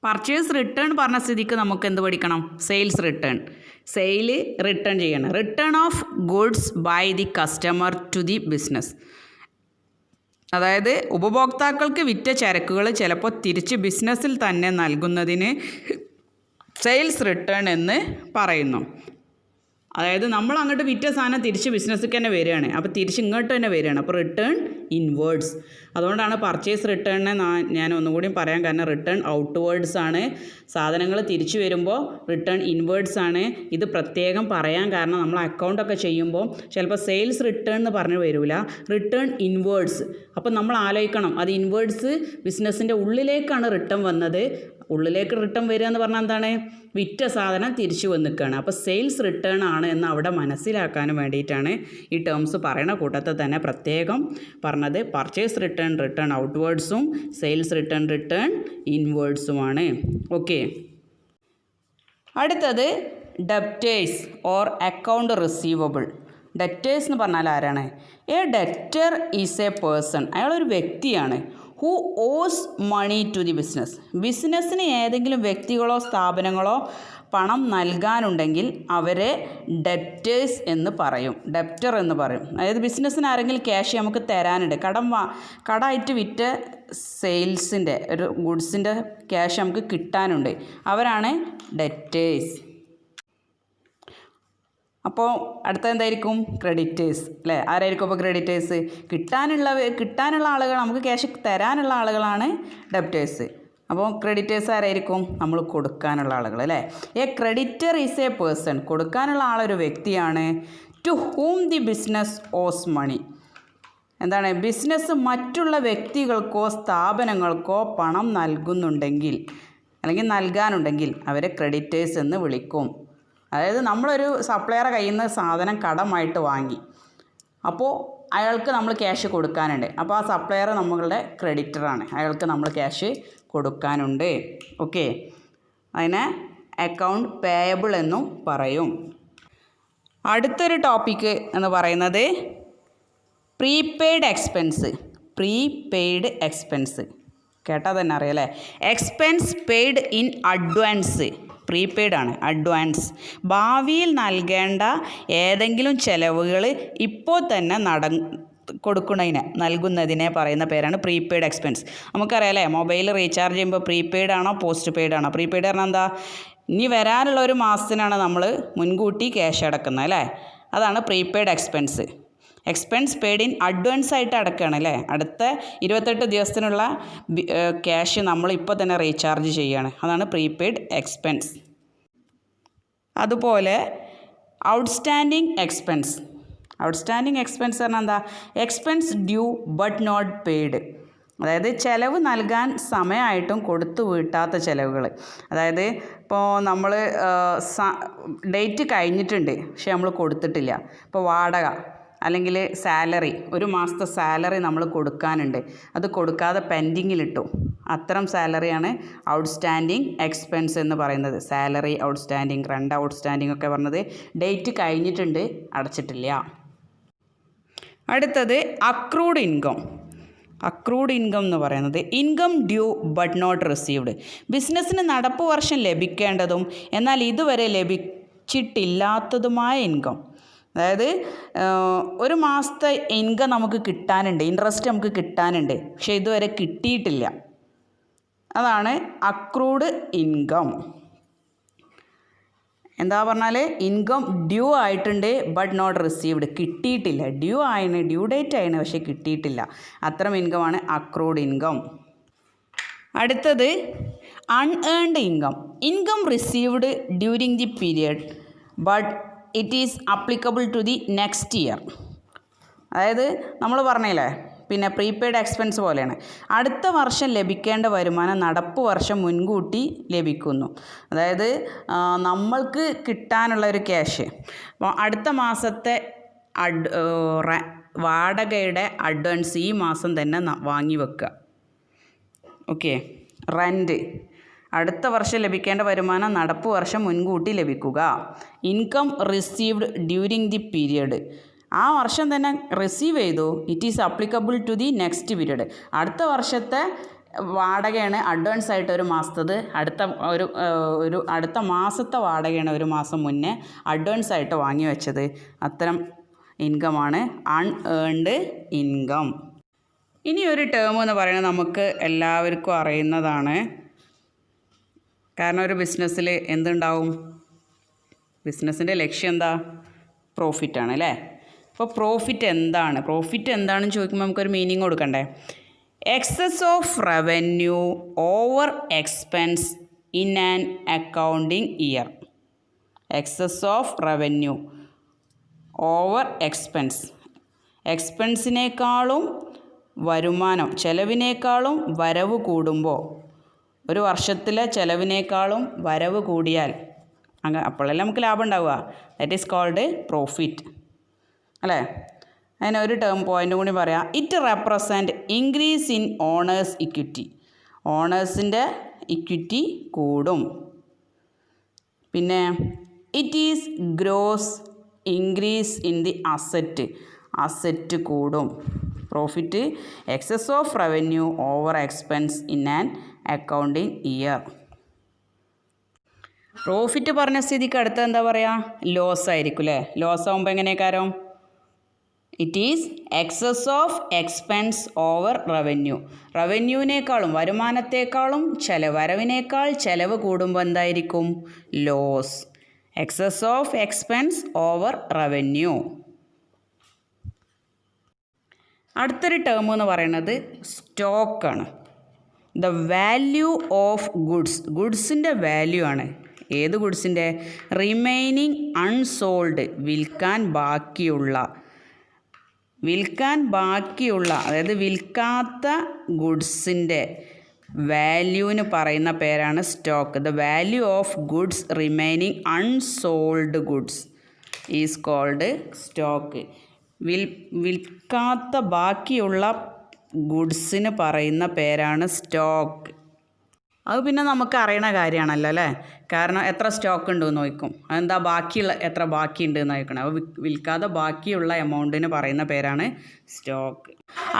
പർച്ചേസ് റിട്ടേൺ പറഞ്ഞ സ്ഥിതിക്ക് നമുക്ക് എന്ത് പഠിക്കണം? Sales return. സെയിൽ റിട്ടേൺ ചെയ്യണം. Return of goods by the customer to the business, അതായത് ഉപഭോക്താക്കൾക്ക് വിറ്റ ചരക്കുകൾ ചിലപ്പോൾ തിരിച്ച് ബിസിനസ്സിൽ തന്നെ നൽകുന്നതിന് സെയിൽസ് റിട്ടേൺ എന്ന് പറയുന്നു. അതായത് നമ്മൾ അങ്ങോട്ട് വിറ്റ സാധനം തിരിച്ച് ബിസിനസ്സിലേക്ക് തന്നെ വരികയാണ്, അപ്പോൾ തിരിച്ച് ഇങ്ങോട്ട് തന്നെ വരികയാണ്, അപ്പോൾ റിട്ടേൺ ഇൻവേർഡ്സ്. അതുകൊണ്ടാണ് പർച്ചേസ് റിട്ടേണിനെ ഞാൻ ഒന്നുകൂടി പറയാൻ കാരണം റിട്ടേൺ ഔട്ട്വേർഡ്സ് ആണ്, സാധനങ്ങൾ തിരിച്ചു വരുമ്പോൾ റിട്ടേൺ ഇൻവേർഡ്സ് ആണ്. ഇത് പ്രത്യേകം പറയാൻ കാരണം നമ്മൾ അക്കൗണ്ടൊക്കെ ചെയ്യുമ്പോൾ ചിലപ്പോൾ സെയിൽസ് റിട്ടേൺ എന്ന് പറഞ്ഞു വരില്ല, റിട്ടേൺ ഇൻവേർഡ്സ്. അപ്പോൾ നമ്മൾ ആലോചിക്കണം, അത് ഇൻവേർഡ്സ് ബിസിനസ്സിൻ്റെ ഉള്ളിലേക്കാണ് റിട്ടേൺ വന്നത്. ഉള്ളിലേക്ക് റിട്ടേൺ വരിക എന്ന് പറഞ്ഞാൽ എന്താണ്? വിറ്റ സാധനം തിരിച്ചു വന്നിക്കുകയാണ്. അപ്പോൾ സെയിൽസ് റിട്ടേൺ ആണ് എന്ന് അവിടെ മനസ്സിലാക്കാനും വേണ്ടിയിട്ടാണ് ഈ ടേംസ് പറയുന്ന കൂട്ടത്തിൽ തന്നെ പ്രത്യേകം പറഞ്ഞത്. പർച്ചേസ് റിട്ടേൺ റിട്ടേൺ ഔട്ട്വേർഡ്സും സെയിൽസ് റിട്ടേൺ റിട്ടേൺ ഇൻവേർഡ്സുമാണ്. ഓക്കെ, അടുത്തത് debtors or account receivable. Debtors എന്ന് പറഞ്ഞാൽ ആരാണ്? A debtor is a person, അയാളൊരു വ്യക്തിയാണ്. Who owes money to the business, ബിസിനസ്സിന് ഏതെങ്കിലും വ്യക്തികളോ സ്ഥാപനങ്ങളോ പണം നൽകാനുണ്ടെങ്കിൽ അവരെ ഡെപ്റ്റേഴ്സ് എന്ന് പറയും, ഡെപ്റ്റർ എന്ന് പറയും. അതായത് ബിസിനസ്സിന് ആരെങ്കിലും ക്യാഷ് നമുക്ക് തരാനുണ്ട്, കടമായിട്ട് വിറ്റ സെയിൽസിൻ്റെ ഒരു ഗുഡ്സിൻ്റെ ക്യാഷ് നമുക്ക് കിട്ടാനുണ്ട്, അവരാണ് ഡെപ്റ്റേഴ്സ്. അപ്പോൾ അടുത്ത എന്തായിരിക്കും? ക്രെഡിറ്റേഴ്സ് അല്ലേ. ആരായിരിക്കും അപ്പോൾ ക്രെഡിറ്റേഴ്സ്? കിട്ടാനുള്ള ആളുകൾ, നമുക്ക് ക്യാഷ് തരാനുള്ള ആളുകളാണ് ഡെപ്റ്റേഴ്സ്. അപ്പോൾ ക്രെഡിറ്റേഴ്സ് ആരായിരിക്കും? നമ്മൾ കൊടുക്കാനുള്ള ആളുകൾ അല്ലേ. A creditor is a person, കൊടുക്കാനുള്ള ആളൊരു വ്യക്തിയാണ്. To whom the business owes money, എന്താണ്? ബിസിനസ് മറ്റുള്ള വ്യക്തികൾക്കോ സ്ഥാപനങ്ങൾക്കോ പണം നൽകുന്നുണ്ടെങ്കിൽ അല്ലെങ്കിൽ നൽകാനുണ്ടെങ്കിൽ അവരെ ക്രെഡിറ്റേഴ്സ് എന്ന് വിളിക്കും. അതായത് നമ്മളൊരു സപ്ലയറെ കയ്യിൽ നിന്ന് സാധനം കടമായിട്ട് വാങ്ങി, അപ്പോൾ അയാൾക്ക് നമ്മൾ ക്യാഷ് കൊടുക്കാനുണ്ട്, അപ്പോൾ ആ സപ്ലയർ നമ്മളുടെ ക്രെഡിറ്ററാണ്, അയാൾക്ക് നമ്മൾ ക്യാഷ് കൊടുക്കാനുണ്ട്. ഓക്കെ, അതിനെ അക്കൗണ്ട് പേയബിൾ എന്നും പറയും. അടുത്തൊരു ടോപ്പിക്ക് എന്ന് പറയുന്നത് പ്രീപെയ്ഡ് എക്സ്പെൻസ്. പ്രീപെയ്ഡ് എക്സ്പെൻസ് കേട്ടാൽ തന്നെ അറിയാം അല്ലേ. Expense paid in advance, prepaid ആണ്, അഡ്വാൻസ്. ഭാവിയിൽ നൽകേണ്ട ഏതെങ്കിലും ചിലവുകൾ ഇപ്പോൾ തന്നെ നൽകുന്നതിനെ പറയുന്ന പേരാണ് പ്രീപെയ്ഡ് എക്സ്പെൻസ്. നമുക്കറിയാം അല്ലേ, മൊബൈൽ റീചാർജ് ചെയ്യുമ്പോൾ പ്രീപെയ്ഡ് ആണോ പോസ്റ്റ് പെയ്ഡ് ആണോ? പ്രീപെയ്ഡ് പറഞ്ഞാൽ എന്താ? ഇനി വരാനുള്ള ഒരു മാസത്തിനാണ് നമ്മൾ മുൻകൂട്ടി ക്യാഷ് അടക്കുന്നത് അല്ലേ, അതാണ് prepaid expense. Expense paid in advance ആയിട്ട് അടക്കുകയാണ് അല്ലേ. അടുത്ത 28 ദിവസത്തിനുള്ള ക്യാഷ് നമ്മൾ ഇപ്പോൾ തന്നെ റീചാർജ് ചെയ്യുകയാണ്, അതാണ് പ്രീപെയ്ഡ് എക്സ്പെൻസ്. അതുപോലെ ഔട്ട്സ്റ്റാൻഡിങ് എക്സ്പെൻസ്. ഔട്ട്സ്റ്റാൻഡിങ് എക്സ്പെൻസ് പറഞ്ഞാൽ എന്താ? Expense due but not paid, അതായത് ചിലവ് നൽകാൻ സമയമായിട്ടും കൊടുത്തു വീട്ടാത്ത ചിലവുകൾ. അതായത് ഇപ്പോൾ നമ്മൾ ഡേറ്റ് കഴിഞ്ഞിട്ടുണ്ട് പക്ഷെ നമ്മൾ കൊടുത്തിട്ടില്ല, ഇപ്പോൾ വാടക അല്ലെങ്കിൽ സാലറി, ഒരു മാസത്തെ സാലറി നമ്മൾ കൊടുക്കാനുണ്ട്, അത് കൊടുക്കാതെ പെൻഡിങ്ങിലിട്ടു, അത്തരം സാലറിയാണ് ഔട്ട്സ്റ്റാൻഡിങ് എക്സ്പെൻസ് എന്ന് പറയുന്നത്. സാലറി ഔട്ട്സ്റ്റാൻഡിങ്, റെൻ്റ് ഔട്ട്സ്റ്റാൻഡിങ് ഒക്കെ പറഞ്ഞത് ഡേറ്റ് കഴിഞ്ഞിട്ടുണ്ട് അടച്ചിട്ടില്ല. അടുത്തത് അക്രൂഡ് ഇൻകം. അക്രൂഡ് ഇൻകം എന്ന് പറയുന്നത് income due but not received, ബിസിനസ്സിന് നടപ്പ് വർഷം ലഭിക്കേണ്ടതും എന്നാൽ ഇതുവരെ ലഭിച്ചിട്ടില്ലാത്തതുമായ ഇൻകം. അതായത് ഒരു മാസത്തെ ഇൻകം നമുക്ക് കിട്ടാനുണ്ട്, ഇൻട്രസ്റ്റ് നമുക്ക് കിട്ടാനുണ്ട്, പക്ഷേ ഇതുവരെ കിട്ടിയിട്ടില്ല, അതാണ് അക്രൂഡ് ഇൻകം. എന്താ പറഞ്ഞാൽ ഇൻകം ഡ്യൂ ആയിട്ടുണ്ട് ബട്ട് നോട്ട് റിസീവ്ഡ്, കിട്ടിയിട്ടില്ല. ഡ്യൂ ആയിന്, ഡ്യൂ ഡേറ്റ് ആയിന്, പക്ഷേ കിട്ടിയിട്ടില്ല. അത്തരം ഇൻകമാണ് അക്രൂഡ് ഇൻകം. അടുത്തത് unearned income. Income received during the period but it is applicable to the next year. അതായത് നമ്മൾ പറഞ്ഞില്ലേ പിന്നെ പ്രീപെയ്ഡ് എക്സ്പെൻസ് പോലെയാണ്. അടുത്ത വർഷം ലഭിക്കേണ്ട വരുമാനം നടപ്പ് വർഷം മുൻകൂട്ടി ലഭിക്കുന്നു. അതായത് നമ്മൾക്ക് കിട്ടാനുള്ള ഒരു ക്യാഷ് അപ്പോൾ അടുത്ത മാസത്തെ വാടകയുടെ അഡ്വാൻസ് ഈ മാസം തന്നെ വാങ്ങി വെക്കുക. ഓക്കെ. റെൻറ്റ് അടുത്ത വർഷം ലഭിക്കേണ്ട വരുമാനം നടപ്പ് വർഷം മുൻകൂട്ടി ലഭിക്കുക. Income received during the period ആ വർഷം തന്നെ റിസീവ് ചെയ്തു. It is applicable to the next period. അടുത്ത വർഷത്തെ വാടകയാണ് അഡ്വാൻസ് ആയിട്ട് ഒരു മാസത്തത്. അടുത്ത മാസത്തെ വാടകയാണ് ഒരു മാസം മുന്നേ അഡ്വാൻസ് ആയിട്ട് വാങ്ങി വെച്ചത്. അത്തരം ഇൻകമാണ് അൺഏൺഡ് ഇൻകം. ഇനി ഒരു ടേം എന്ന് പറയുന്നത് നമുക്ക് എല്ലാവർക്കും അറിയുന്നതാണ്. കാരണം ഒരു ബിസിനസ്സിൽ എന്തുണ്ടാവും? ബിസിനസ്സിൻ്റെ ലക്ഷ്യം എന്താ? പ്രോഫിറ്റാണ് അല്ലേ? അപ്പോൾ പ്രോഫിറ്റ് എന്താണെന്ന് ചോദിക്കുമ്പോൾ നമുക്കൊരു മീനിങ് കൊടുക്കണ്ടേ? Excess of revenue over expense in an accounting year. Excess of revenue over expense, എക്സ്പെൻസിനേക്കാളും വരുമാനം, ചെലവിനേക്കാളും വരവ് കൂടുമ്പോൾ, ഒരു വർഷത്തിലെ ചെലവിനേക്കാളും വരവ് കൂടിയാൽ അപ്പോഴല്ലേ നമുക്ക് ലാഭം ഉണ്ടാവുക. ദാറ്റ് ഈസ് കോൾഡ് പ്രോഫിറ്റ് അല്ലേ? അതിന് ഒരു ടേം പോയിൻ്റ് കൂടി പറയാം. It represent increase in owner's equity. ഓണേഴ്സിൻ്റെ ഇക്വിറ്റി കൂടും. പിന്നെ it is gross increase in the asset കൂടും. Profit excess of revenue over expense in an accounting year. Profit പറഞ്ഞ സ്ഥിതിക്ക് അടുത്ത എന്താ പറയുക? ലോസ് ആയിരിക്കും അല്ലേ? ലോസ് ആകുമ്പോൾ എങ്ങനെയൊക്കാരം? It is excess of expense over revenue. റവന്യൂവിനേക്കാളും വരുമാനത്തേക്കാളും വരവിനേക്കാൾ ചെലവ് കൂടുമ്പോൾ എന്തായിരിക്കും? Loss. Excess of expense over revenue. അടുത്തൊരു ടേം എന്ന് പറയുന്നത് സ്റ്റോക്കാണ്. ദ വാല്യൂ ഓഫ് ഗുഡ്സിൻ്റെ വാല്യൂ ആണ്. ഏത് ഗുഡ്സിൻ്റെ? റിമൈനിങ് അൺസോൾഡ്, വിൽക്കാൻ ബാക്കിയുള്ള അതായത് വിൽക്കാത്ത ഗുഡ്സിൻ്റെ വാല്യൂവിന് പറയുന്ന പേരാണ് stock. The value of goods remaining unsold goods is called stock. വിൽക്കാത്ത ബാക്കിയുള്ള ഗുഡ്സിന് പറയുന്ന പേരാണ് സ്റ്റോക്ക്. അത് പിന്നെ നമുക്ക് അറിയണ കാര്യമാണല്ലോ അല്ലേ? കാരണം എത്ര സ്റ്റോക്ക് ഉണ്ടെന്ന് നോക്കും. അതെന്താ എത്ര ബാക്കിയുണ്ട് എന്ന് നോക്കണം. അപ്പോൾ വിൽക്കാതെ ബാക്കിയുള്ള എമൗണ്ടിന് പറയുന്ന പേരാണ് സ്റ്റോക്ക്.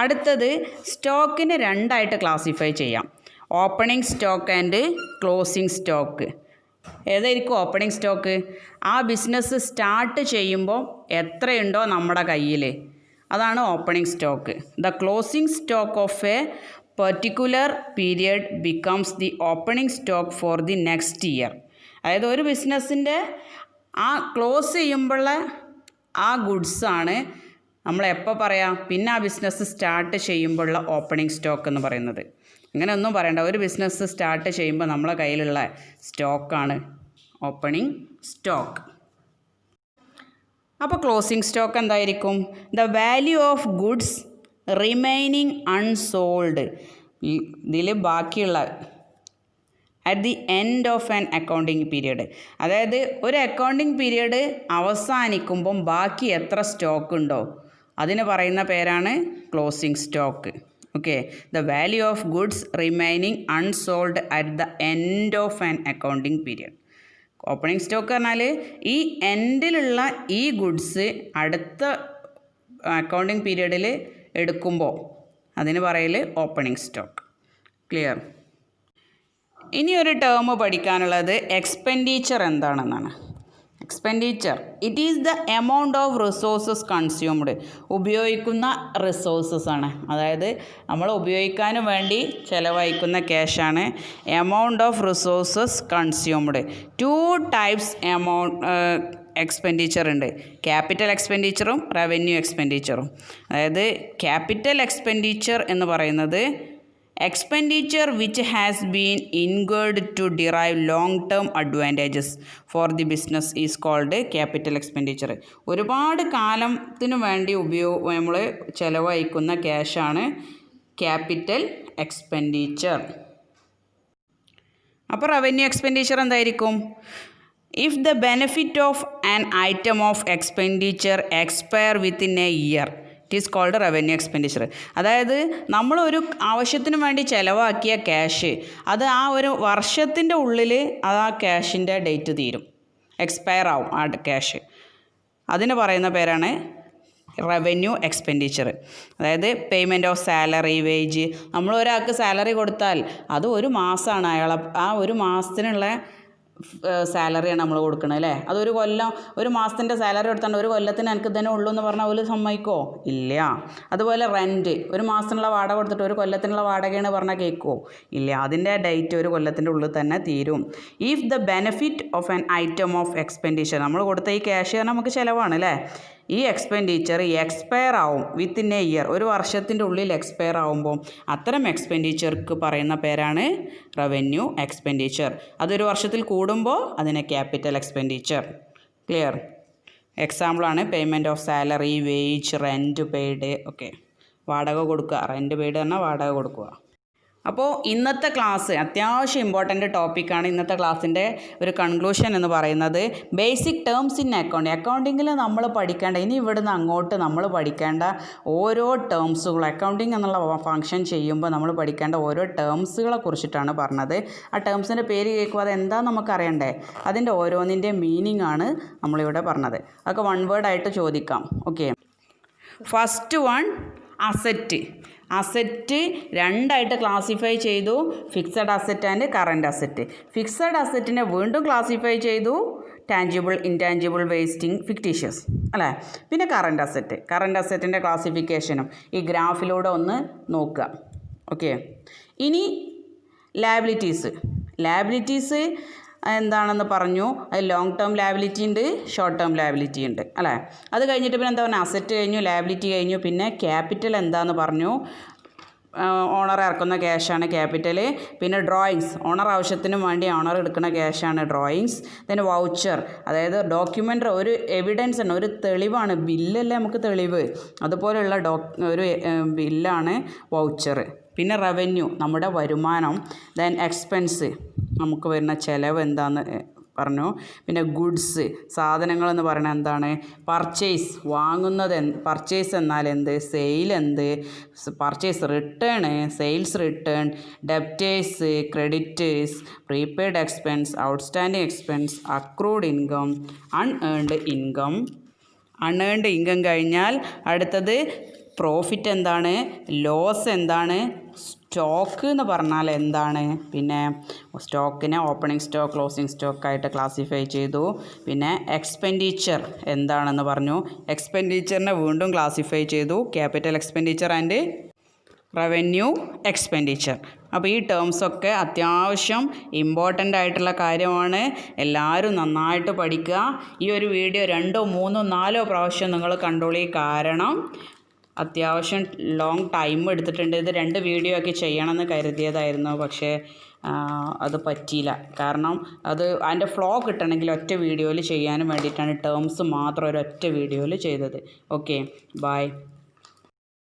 അടുത്തത് സ്റ്റോക്കിന് രണ്ടായിട്ട് ക്ലാസിഫൈ ചെയ്യാം. Opening stock and closing stock. ഏതായിരിക്കും ഓപ്പണിംഗ് സ്റ്റോക്ക്? ആ ബിസിനസ് സ്റ്റാർട്ട് ചെയ്യുമ്പോൾ എത്രയുണ്ടോ നമ്മുടെ കയ്യിൽ, അതാണ് opening stock. The closing stock of A particular period becomes the opening stock for the next year. അതായത് ഒരു ബിസിനസ്സിൻ്റെ ആ ക്ലോസ് ചെയ്യുമ്പോഴുള്ള ആ ഗുഡ്സാണ് നമ്മൾ എപ്പോൾ പറയാം? പിന്നെ ആ ബിസിനസ് സ്റ്റാർട്ട് ചെയ്യുമ്പോഴുള്ള ഓപ്പണിംഗ് സ്റ്റോക്ക് എന്ന് പറയുന്നത്. അങ്ങനെ ഒന്നും പറയണ്ട. ഒരു ബിസിനസ് സ്റ്റാർട്ട് ചെയ്യുമ്പോൾ നമ്മളെ കയ്യിലുള്ള സ്റ്റോക്കാണ് ഓപ്പണിംഗ് സ്റ്റോക്ക്. അപ്പോൾ ക്ലോസിംഗ് സ്റ്റോക്ക് എന്തായിരിക്കും? The value of goods remaining unsold. ഇതിൽ ബാക്കിയുള്ള at the end of an accounting period. അതായത് ഒരു അക്കൗണ്ടിങ് പീരിയഡ് അവസാനിക്കുമ്പം ബാക്കി എത്ര സ്റ്റോക്ക് ഉണ്ടോ അതിന് പറയുന്ന പേരാണ് closing stock. Okay. The value of goods remaining unsold at the end of an accounting period. Opening stock പറഞ്ഞാൽ ഈ എൻഡിലുള്ള ഈ ഗുഡ്സ് അടുത്ത അക്കൗണ്ടിങ് പീരിയഡിൽ എടുക്കുമ്പോൾ അതിന് പറയൽ ഓപ്പണിംഗ് സ്റ്റോക്ക്. ക്ലിയർ? ഇനി ഒരു ടേം പഠിക്കാനുള്ളത് എക്സ്പെൻഡിച്ചർ എന്താണെന്നാണ്. Expenditure it is the amount of resources consumed. ഉപയോഗിക്കുന്ന റിസോഴ്സസ് ആണ്, അതായത് നമ്മൾ ഉപയോഗിക്കാനും വേണ്ടി ചിലവഴിക്കുന്ന ക്യാഷാണ് amount of resources consumed. 2 types expenditure ഉണ്ട്, ക്യാപിറ്റൽ എക്സ്പെൻഡിച്ചറും റവന്യൂ എക്സ്പെൻഡിച്ചറും. അതായത് ക്യാപിറ്റൽ എക്സ്പെൻഡിച്ചർ എന്ന് പറയുന്നത് expenditure which has been incurred to derive long term advantages for the business is called capital expenditure. ഒരുപാട് കാലത്തിനു വേണ്ടി നമ്മൾ ചിലവഴിക്കുന്ന ക്യാഷാണ് ക്യാപിറ്റൽ എക്സ്പെൻഡിച്ചർ. അപ്പോൾ റവന്യൂ എക്സ്പെൻഡിച്ചർ എന്തായിരിക്കും? If the benefit of an item of expenditure expire within a year it is called revenue expenditure. അതായത് നമ്മളൊരു ആവശ്യത്തിന് വേണ്ടി ചിലവാക്കിയ ക്യാഷ് അത് ആ ഒരു വർഷത്തിൻ്റെ ഉള്ളിൽ അത് ആ ക്യാഷിൻ്റെ ഡേറ്റ് തീരും, എക്സ്പയർ ആവും ആ ക്യാഷ്. അതിന് പറയുന്ന പേരാണ് റവന്യൂ എക്സ്പെൻഡിച്ചർ. അതായത് പേയ്മെൻറ്റ് ഓഫ് സാലറി, വേജ്. നമ്മൾ ഒരാൾക്ക് സാലറി കൊടുത്താൽ അത് ഒരു മാസമാണ് അയാളെ ആ ഒരു മാസത്തിനുള്ള സാലറിയാണ് നമ്മൾ കൊടുക്കുന്നത് അല്ലേ. അതൊരു കൊല്ലം ഒരു മാസത്തിൻ്റെ സാലറി കൊടുത്താണ്ട് ഒരു കൊല്ലത്തിന് എനിക്ക് തന്നെ ഉള്ളൂ എന്ന് പറഞ്ഞാൽ ഒരു സമ്മതിക്കോ? ഇല്ല. അതുപോലെ റെൻറ്റ്, ഒരു മാസത്തിനുള്ള വാടക കൊടുത്തിട്ട് ഒരു കൊല്ലത്തിനുള്ള വാടകയാണ് പറഞ്ഞാൽ കേൾക്കുമോ? ഇല്ല. അതിൻ്റെ ഡേറ്റ് ഒരു കൊല്ലത്തിൻ്റെ ഉള്ളിൽ തന്നെ തീരും. If the benefit of an item of expenditure, നമ്മൾ കൊടുത്ത ഈ ക്യാഷ് നമുക്ക് ചിലവാണ് അല്ലേ, ഈ എക്സ്പെൻഡിച്ചർ എക്സ്പയർ ആവും വിത്തിൻ എ ഇയർ, ഒരു വർഷത്തിൻ്റെ ഉള്ളിൽ എക്സ്പയർ ആവുമ്പോൾ അത്തരം എക്സ്പെൻഡിച്ചർക്ക് പറയുന്ന പേരാണ് റവന്യൂ എക്സ്പെൻഡിച്ചർ. അതൊരു വർഷത്തിൽ കൂടുമ്പോൾ അതിനെ ക്യാപിറ്റൽ എക്സ്പെൻഡിച്ചർ. ക്ലിയർ? എക്സാമ്പിളാണ് payment of salary, wage, rent paid. Okay, വാടക കൊടുക്കുക, റെൻറ്റ് പെയ്ഡ് പറഞ്ഞാൽ വാടക കൊടുക്കുക. അപ്പോൾ ഇന്നത്തെ ക്ലാസ് അത്യാവശ്യം ഇമ്പോർട്ടൻ്റ് ടോപ്പിക്കാണ്. ഇന്നത്തെ ക്ലാസ്സിൻ്റെ ഒരു കൺക്ലൂഷൻ എന്ന് പറയുന്നത് ബേസിക് ടേംസ് ഇൻ അക്കൗണ്ടിങ്ങിൽ നമ്മൾ പഠിക്കേണ്ട, ഇനി ഇവിടുന്ന് അങ്ങോട്ട് നമ്മൾ പഠിക്കേണ്ട ഓരോ ടേംസുകൾ, അക്കൗണ്ടിങ് എന്നുള്ള ഫംഗ്ഷൻ ചെയ്യുമ്പോൾ നമ്മൾ പഠിക്കേണ്ട ഓരോ ടേംസുകളെ കുറിച്ചിട്ടാണ് പറഞ്ഞത്. ആ ടേംസിൻ്റെ പേര് കേൾക്കുമ്പോൾ അത് എന്താണെന്ന് നമുക്കറിയണ്ടേ, അതിൻ്റെ ഓരോന്നിൻ്റെ മീനിങ് ആണ് നമ്മളിവിടെ പറഞ്ഞത്. അതൊക്കെ വൺ വേർഡ് ആയിട്ട് ചോദിക്കാം. Okay, first one asset. Asset രണ്ടായിട്ട് ക്ലാസിഫൈ ചെയ്തു, fixed asset and current asset. Fixed അസറ്റിനെ വീണ്ടും ക്ലാസിഫൈ ചെയ്തു, ടാഞ്ചിബിൾ, ഇൻടാഞ്ചിബിൾ, വേസ്റ്റിംഗ്, ഫിക്റ്റീഷ്യസ് അല്ലേ. പിന്നെ കറൻറ്റ് അസറ്റ്, കറൻറ്റ് അസറ്റിൻ്റെ ക്ലാസിഫിക്കേഷനും ഈ ഗ്രാഫിലൂടെ ഒന്ന് നോക്കുക. ഓക്കെ, ഇനി ലാബിലിറ്റീസ് എന്താണെന്ന് പറഞ്ഞു. അത് ലോങ് ടേം ലാബിലിറ്റി ഉണ്ട്, ഷോർട്ട് ടേം ലാബിലിറ്റി ഉണ്ട് അല്ലേ. അത് കഴിഞ്ഞിട്ട് പിന്നെ എന്താ പറഞ്ഞാൽ അസറ്റ് കഴിഞ്ഞു, ലാബിലിറ്റി കഴിഞ്ഞു, പിന്നെ ക്യാപിറ്റൽ എന്താണെന്ന് പറഞ്ഞു. ഓണർ ഇറക്കുന്ന ക്യാഷാണ് ക്യാപിറ്റൽ. പിന്നെ ഡ്രോയിങ്സ്, ഓണർ ആവശ്യത്തിനും വേണ്ടി ഓണർ എടുക്കുന്ന ക്യാഷാണ് ഡ്രോയിങ്സ്. പിന്നെ വൗച്ചർ, അതായത് ഡോക്യുമെൻ്ററി, ഒരു എവിഡൻസ് ആണ്, ഒരു തെളിവാണ്, ബില്ലല്ലേ നമുക്ക് തെളിവ്, അതുപോലെയുള്ള ഒരു ബില്ലാണ് വൗച്ചർ. പിന്നെ റവന്യൂ, നമ്മുടെ വരുമാനം. ദെൻ എക്സ്പെൻസ്, നമുക്ക് വരുന്ന ചിലവ് എന്താണെന്ന് പറഞ്ഞു. പിന്നെ ഗുഡ്സ്, സാധനങ്ങളെന്ന് പറയുന്നത് എന്താണ്. പർച്ചേസ്, വാങ്ങുന്നത്. പർച്ചേസ് എന്നാൽ എന്ത്, സെയിൽ എന്ത്, purchase return, sales return, debtors, creditors, prepaid expense, outstanding expense, accrued income, unearned income. Unearned income കഴിഞ്ഞാൽ അടുത്തത് പ്രോഫിറ്റ് എന്താണ്, ലോസ് എന്താണ്, സ്റ്റോക്ക് എന്ന് പറഞ്ഞാൽ എന്താണ്. പിന്നെ സ്റ്റോക്കിനെ ഓപ്പണിംഗ് സ്റ്റോക്ക്, ക്ലോസിംഗ് സ്റ്റോക്കായിട്ട് ക്ലാസിഫൈ ചെയ്തു. പിന്നെ എക്സ്പെൻഡിച്ചർ എന്താണെന്ന് പറഞ്ഞു. എക്സ്പെൻഡിച്ചറിനെ വീണ്ടും ക്ലാസിഫൈ ചെയ്തു, capital expenditure and revenue expenditure. അപ്പോൾ ഈ ടേംസൊക്കെ അത്യാവശ്യം ഇമ്പോർട്ടൻ്റ് ആയിട്ടുള്ള കാര്യമാണ്. എല്ലാവരും നന്നായിട്ട് പഠിക്കുക. ഈ ഒരു വീഡിയോ 2, 3, 4 പ്രാവശ്യം നിങ്ങൾ കണ്ടോളി. കാരണം അത്യാവശ്യം ലോങ് ടൈം എടുത്തിട്ടുണ്ട്. ഇത് 2 വീഡിയോ ഒക്കെ ചെയ്യണമെന്ന് കരുതിയതായിരുന്നു, പക്ഷേ അത് പറ്റിയില്ല. കാരണം അതിൻ്റെ ഫ്ലോ കിട്ടണമെങ്കിൽ ഒറ്റ വീഡിയോയിൽ ചെയ്യാനും വേണ്ടിയിട്ടാണ് ടേംസ് മാത്രം ഒരൊറ്റ വീഡിയോയിൽ ചെയ്തത്. Okay, by.